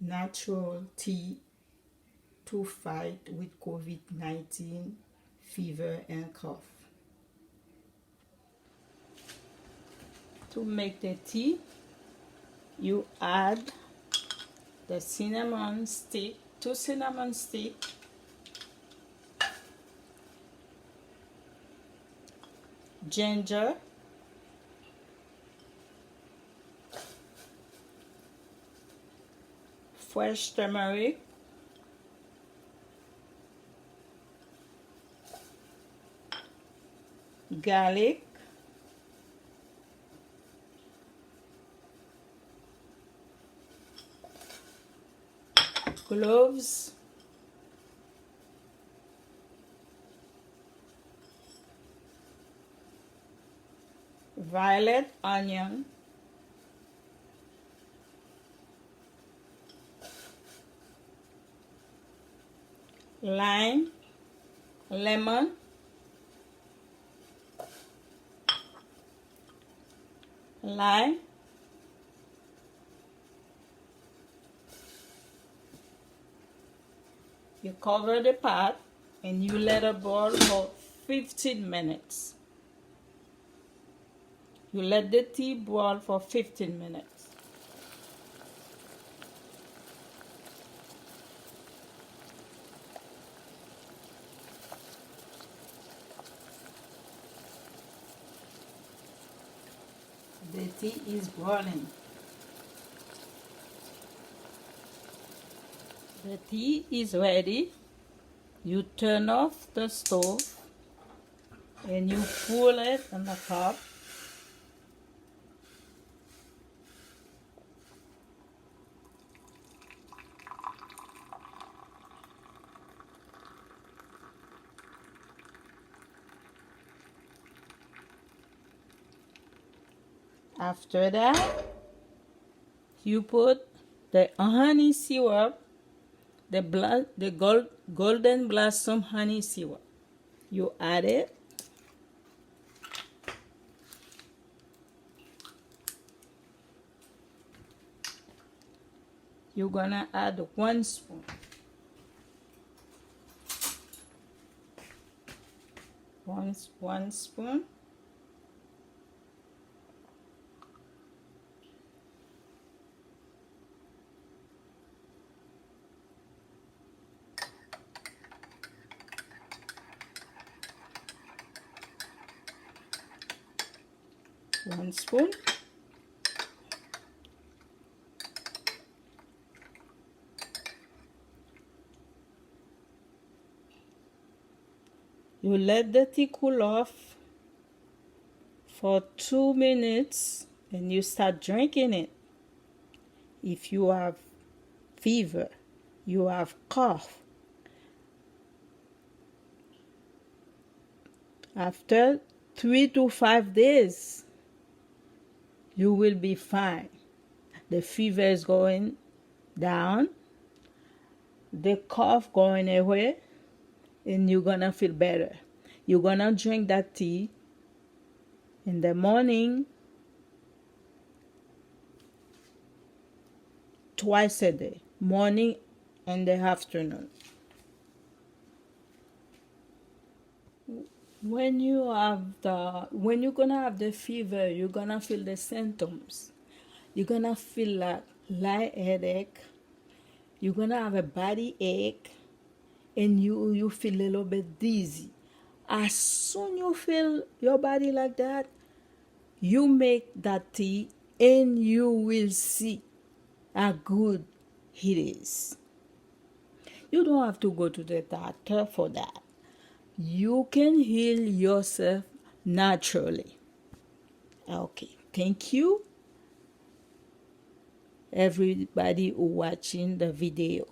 natural tea to fight with COVID-19 fever and cough. To make the tea, you add the cinnamon stick, 2 cinnamon sticks, ginger, fresh turmeric, garlic, cloves, violet onion, lime, lemon, lime, you cover the pot and you let it boil for 15 minutes. You let the tea boil for 15 minutes. The tea is boiling. The tea is ready. You turn off the stove and you pour it in the cup. After that, you put the honey syrup, the golden blossom honey syrup. You add it. You're gonna add 1 spoon. 1 spoon. One spoon. You let the tea cool off for 2 minutes and you start drinking it. If you have fever, you have cough, after 3 to 5 days, you will be fine. The fever is going down, the cough going away, and you're gonna feel better. You're gonna drink that tea in the morning, twice a day, morning and the afternoon. When you're gonna have the fever, you're gonna feel the symptoms. You're gonna feel like light headache. You're gonna have a body ache, and you feel a little bit dizzy. As soon you feel your body like that, you make that tea, and you will see how good it is. You don't have to go to the doctor for that. You can heal yourself naturally. Okay, thank you everybody who watching the video.